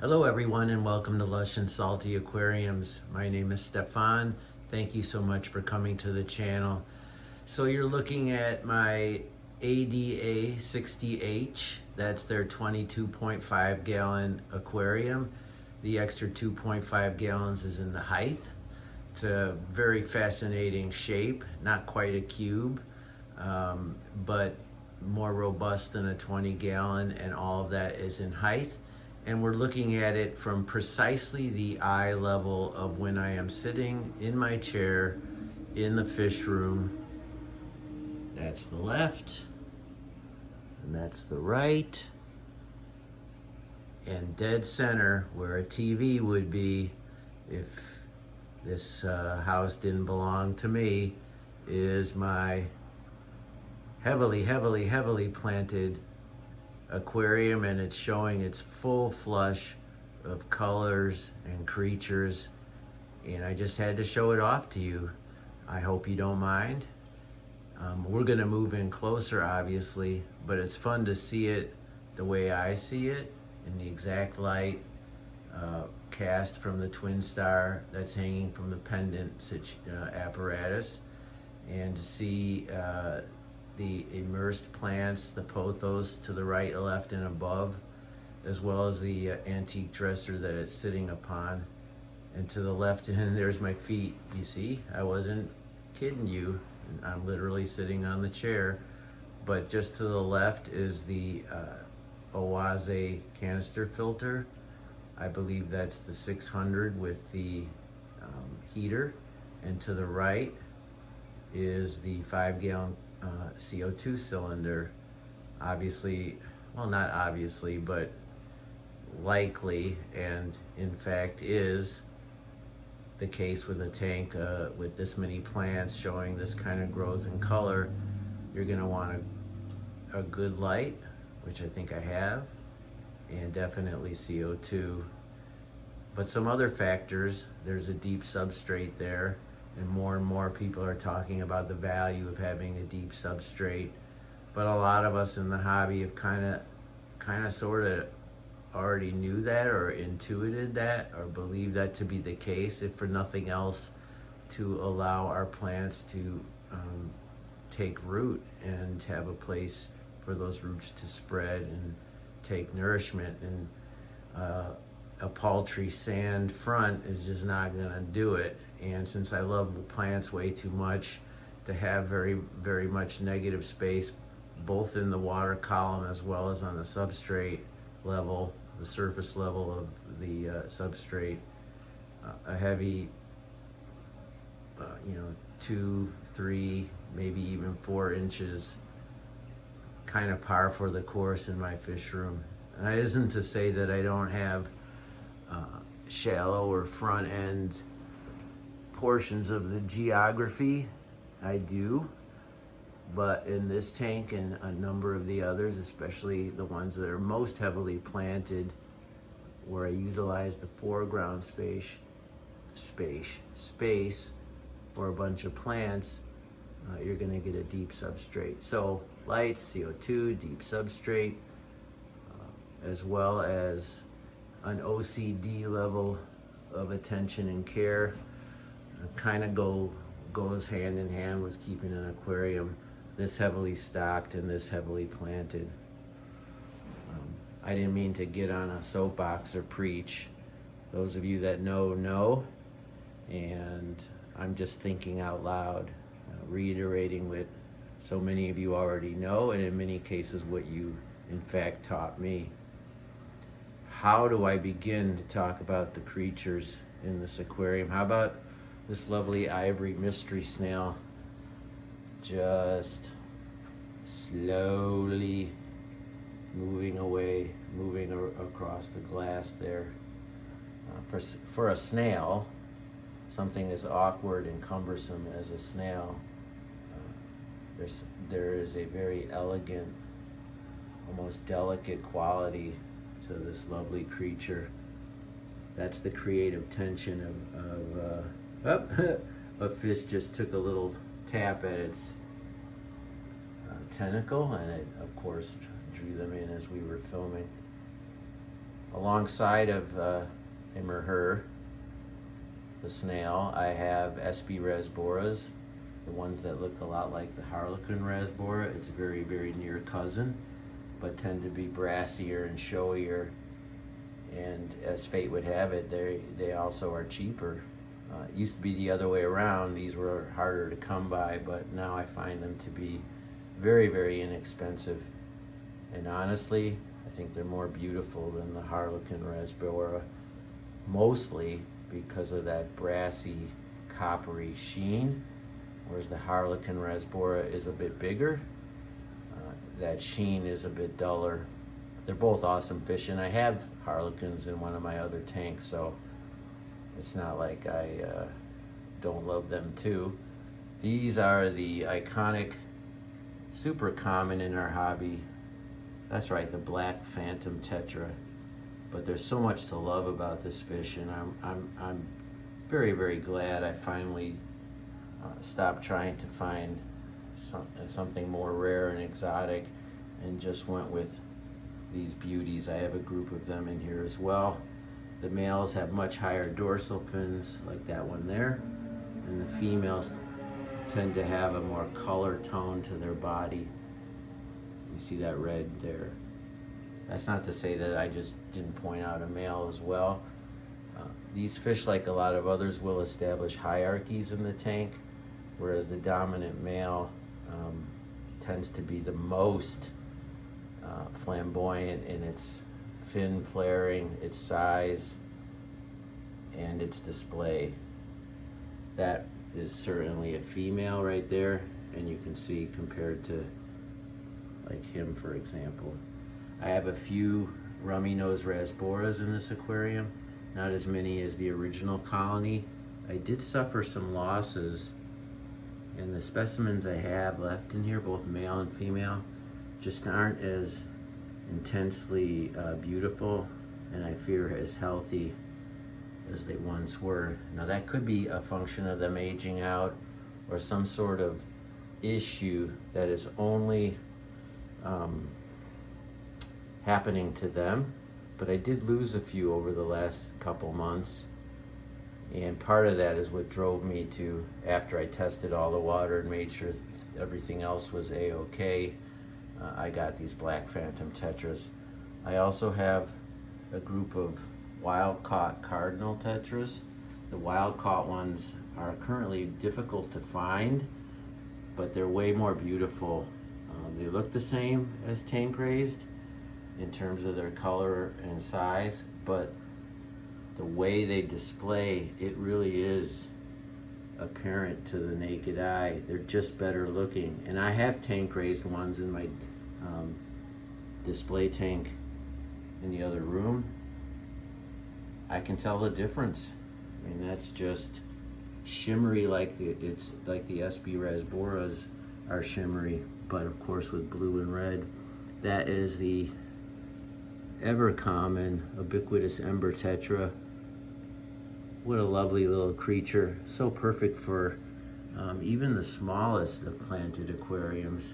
Hello everyone and welcome to Lush and Salty Aquariums. My name is Stefan. Thank you so much for coming to the channel. So you're looking at my ADA 60H. That's their 22.5 gallon aquarium. The extra 2.5 gallons is in the height. It's a very fascinating shape, not quite a cube, but more robust than a 20 gallon, and all of that is in height. And we're looking at it from precisely the eye level of when I am sitting in my chair in the fish room. That's the left, and that's the right, and dead center where a TV would be if this house didn't belong to me is my heavily planted aquarium, and it's showing its full flush of colors and creatures, and I just had to show it off to you. I hope you don't mind. We're gonna move in closer obviously, but it's fun to see it the way I see it, in the exact light cast from the twin star that's hanging from the pendant apparatus, and to see the immersed plants, the pothos to the right, left, and above, as well as the antique dresser that it's sitting upon. And to the left, and there's my feet. You see, I wasn't kidding you. I'm literally sitting on the chair. But just to the left is the Oase canister filter. I believe that's the 600 with the heater. And to the right is the 5 gallon CO2 cylinder. Obviously, well, not obviously, but likely, and in fact is the case with a tank with this many plants showing this kind of growth and color. You're gonna want a good light, which I think I have, and definitely CO2. But some other factors, there's a deep substrate there, and more people are talking about the value of having a deep substrate. But a lot of us in the hobby have kind of sort of already knew that, or intuited that, or believed that to be the case, if for nothing else, to allow our plants to take root and have a place for those roots to spread and take nourishment. And a paltry sand front is just not gonna do it. And since I love plants way too much to have very much negative space, both in the water column as well as on the substrate level, the surface level of the substrate, a heavy, 2, 3, maybe even 4 inches, kind of par for the course in my fish room. That isn't to say that I don't have shallow or front end portions of the geography. I do, but in this tank and a number of the others, especially the ones that are most heavily planted, where I utilize the foreground space for a bunch of plants, you're gonna get a deep substrate. So lights, CO2, deep substrate, as well as an OCD level of attention and care. Kind of goes hand in hand with keeping an aquarium this heavily stocked and this heavily planted. I didn't mean to get on a soapbox or preach. Those of you that know, and I'm just thinking out loud, reiterating what so many of you already know, and in many cases what you in fact taught me. How do I begin to talk about the creatures in this aquarium? How about this lovely ivory mystery snail just slowly moving away, moving across the glass there. For a snail, something as awkward and cumbersome as a snail, there is a very elegant, almost delicate quality to this lovely creature. That's the creative tension of a fish just took a little tap at its tentacle, and it of course drew them in as we were filming. Alongside of him or her, the snail, I have resboras, the ones that look a lot like the harlequin rasbora. It's a very, very near cousin, but tend to be brassier and showier. And as fate would have it, they also are cheaper. It used to be the other way around. These were harder to come by, but now I find them to be very, very inexpensive. And honestly, I think they're more beautiful than the harlequin rasbora, mostly because of that brassy, coppery sheen, whereas the harlequin rasbora is a bit bigger. That sheen is a bit duller. They're both awesome fish, and I have harlequins in one of my other tanks, so it's not like I don't love them too. These are the iconic, super common in our hobby. That's right, the black phantom tetra. But there's so much to love about this fish, and I'm very, very glad I finally stopped trying to find something more rare and exotic and just went with these beauties. I have a group of them in here as well. The males have much higher dorsal fins, like that one there, and the females tend to have a more color tone to their body. You see that red there. That's not to say that I just didn't point out a male as well. These fish, like a lot of others, will establish hierarchies in the tank, whereas the dominant male tends to be the most flamboyant in its fin flaring, its size, and its display. That is certainly a female right there, and you can see compared to like him, for example. I have a few rummy nose rasboras in this aquarium, not as many as the original colony. I did suffer some losses, and the specimens I have left in here, both male and female, just aren't as intensely beautiful, and I fear as healthy as they once were. Now that could be a function of them aging out, or some sort of issue that is only happening to them, but I did lose a few over the last couple months, and part of that is what drove me to, after I tested all the water and made sure everything else was a-okay, I got these black phantom tetras. I also have a group of wild-caught cardinal tetras. The wild-caught ones are currently difficult to find, but they're way more beautiful. They look the same as tank raised in terms of their color and size, but the way they display, it really is apparent to the naked eye. They're just better looking. And I have tank raised ones in my display tank in the other room. I can tell the difference. I mean, that's just shimmery, like it's like the SB rasboras are shimmery, but of course with blue and red. That is the ever common ubiquitous ember tetra. What a lovely little creature, so perfect for even the smallest of planted aquariums.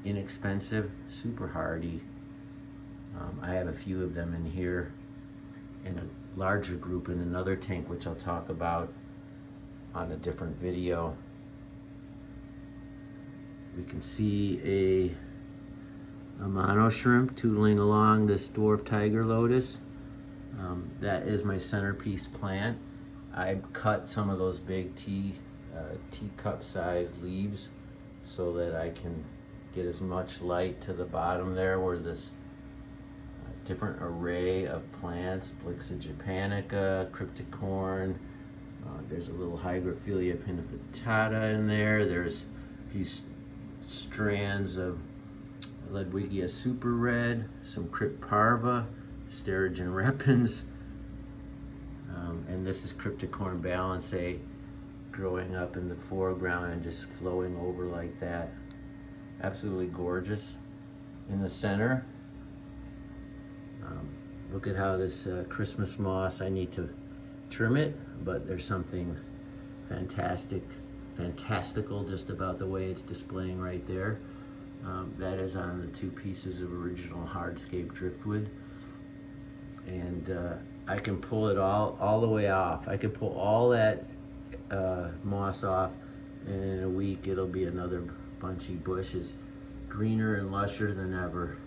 Inexpensive, super hardy. I have a few of them in here, in a larger group in another tank, which I'll talk about on a different video. We can see a mono shrimp tootling along this dwarf tiger lotus. That is my centerpiece plant. I cut some of those big teacup sized leaves so that I can get as much light to the bottom there, where this different array of plants, Blixa japonica, crypticorn, there's a little Hygrophila pinnipitata in there, there's a few strands of Lgia Super Red, some Crypt Parva, Sterigen repens, and this is Crypticorn balancea growing up in the foreground and just flowing over like that. Absolutely gorgeous. In the center, look at how this Christmas moss, I need to trim it, but there's something fantastical just about the way it's displaying right there. That is on the 2 pieces of original hardscape driftwood. And and I can pull it all the way off. I can pull all that moss off, and in a week it'll be another bunchy bushes, greener and lusher than ever.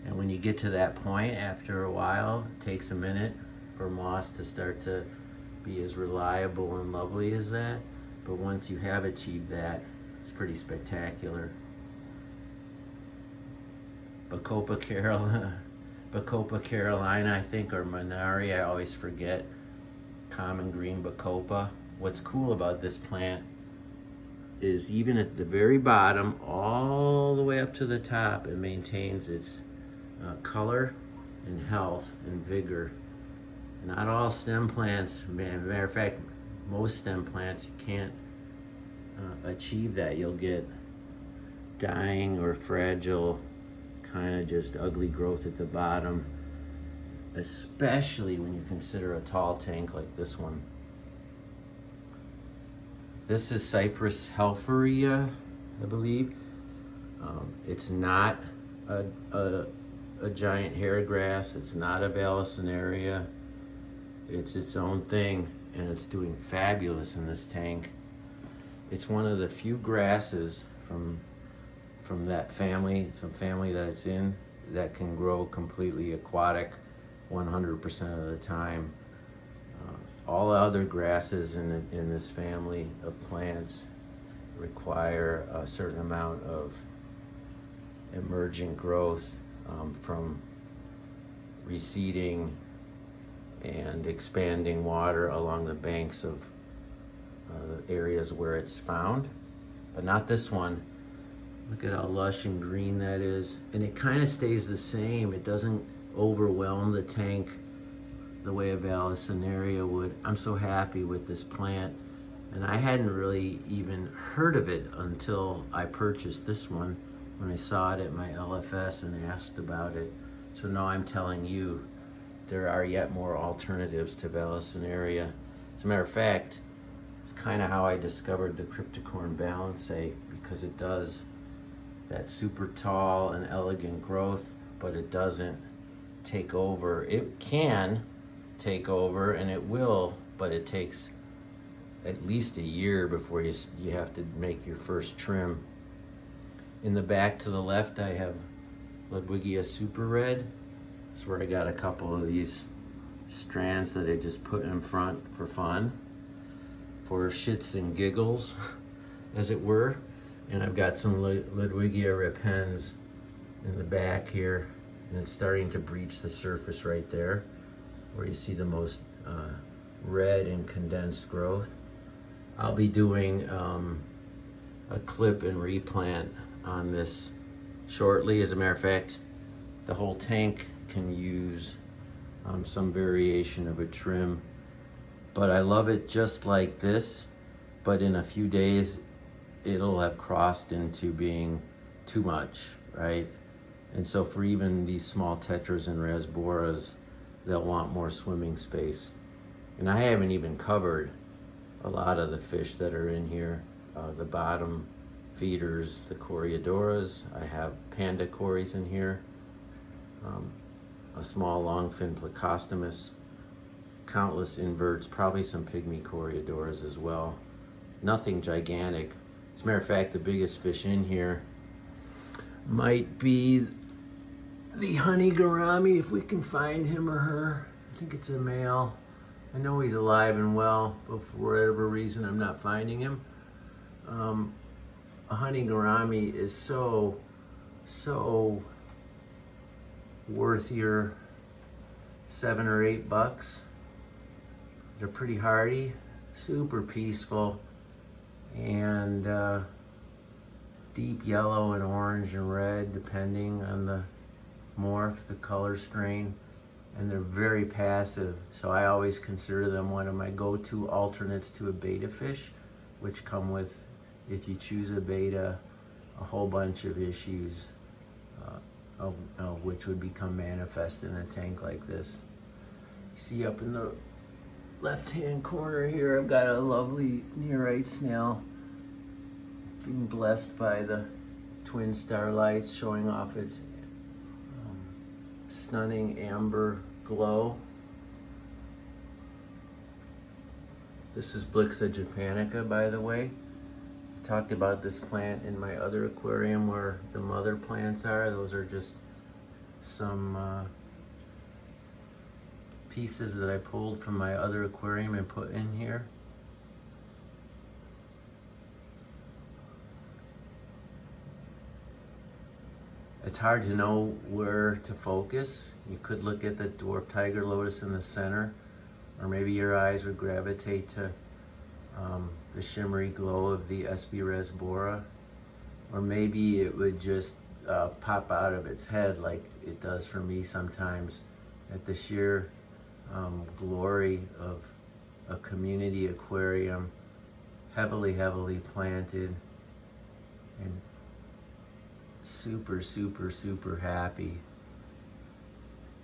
And when you get to that point, after a while, it takes a minute for moss to start to be as reliable and lovely as that. But once you have achieved that, it's pretty spectacular. Bopa Carolina, I think, or Minari, I always forget. Common green Bopa. What's cool about this plant is even at the very bottom, all the way up to the top, it maintains its color and health and vigor. Not all stem plants, matter of fact, most stem plants, you can't achieve that. You'll get dying or fragile, kind of just ugly growth at the bottom, especially when you consider a tall tank like this one. This is Cypress Helia, I believe. It's not a giant hair grass. It's not a Vallisneria. It's its own thing, and it's doing fabulous in this tank. It's one of the few grasses from that family, that it's in, that can grow completely aquatic 100% of the time. All other grasses in this family of plants require a certain amount of emergent growth from receding and expanding water along the banks of the areas where it's found, but not this one. Look at how lush and green that is, and it kind of stays the same. It doesn't overwhelm the tank the way a Vallisneria would. I'm so happy with this plant, and I hadn't really even heard of it until I purchased this one when I saw it at my LFS and asked about it. So now I'm telling you, there are yet more alternatives to Vallisneria. As a matter of fact, it's kind of how I discovered the Cryptocorn Balancea, because it does that super tall and elegant growth, but it doesn't take over. It can take over, and it will, but it takes at least a year before you have to make your first trim. In the back to the left, I have Lgia Super Red. That's where I got a couple of these strands that I just put in front for fun, for shits and giggles, as it were. And I've got some Lgia repens in the back here, and it's starting to breach the surface right there, where you see the most red and condensed growth. I'll be doing a clip and replant on this shortly. As a matter of fact, the whole tank can use some variation of a trim, but I love it just like this, but in a few days it'll have crossed into being too much, right? And so for even these small Tetras and Rasboras, they'll want more swimming space. And I haven't even covered a lot of the fish that are in here. The bottom feeders, the Coreodoras. I have panda cories in here. A small longfin Plecostomus. Countless inverts, probably some pygmy Coreodoras as well. Nothing gigantic. As a matter of fact, the biggest fish in here might be the honey gourami, if we can find him or her. I think it's a male. I know he's alive and well, but for whatever reason I'm not finding him. A honey gourami is so worth your $7 or $8. They're pretty hardy, super peaceful, and deep yellow and orange and red depending on the morph, the color strain, and they're very passive, so I always consider them one of my go-to alternates to a beta fish, which come with, if you choose a beta, a whole bunch of issues, which would become manifest in a tank like this. You see up in the left-hand corner here, I've got a lovely nearite snail being blessed by the twin starlights, showing off its stunning amber glow. This is Blixa japonica, by the way. I talked about this plant in my other aquarium where the mother plants are. Those are just some pieces that I pulled from my other aquarium and put in here. It's hard to know where to focus. You could look at the dwarf tiger lotus in the center, or maybe your eyes would gravitate to the shimmery glow of the SB Resbora, or maybe it would just pop out of its head like it does for me sometimes at the sheer glory of a community aquarium, heavily planted, and super happy.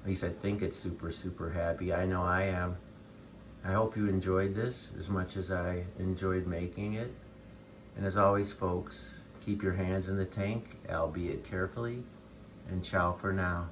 At least I think it's super happy. I know I am. I hope you enjoyed this as much as I enjoyed making it. And as always, folks, keep your hands in the tank, albeit carefully, and ciao for now.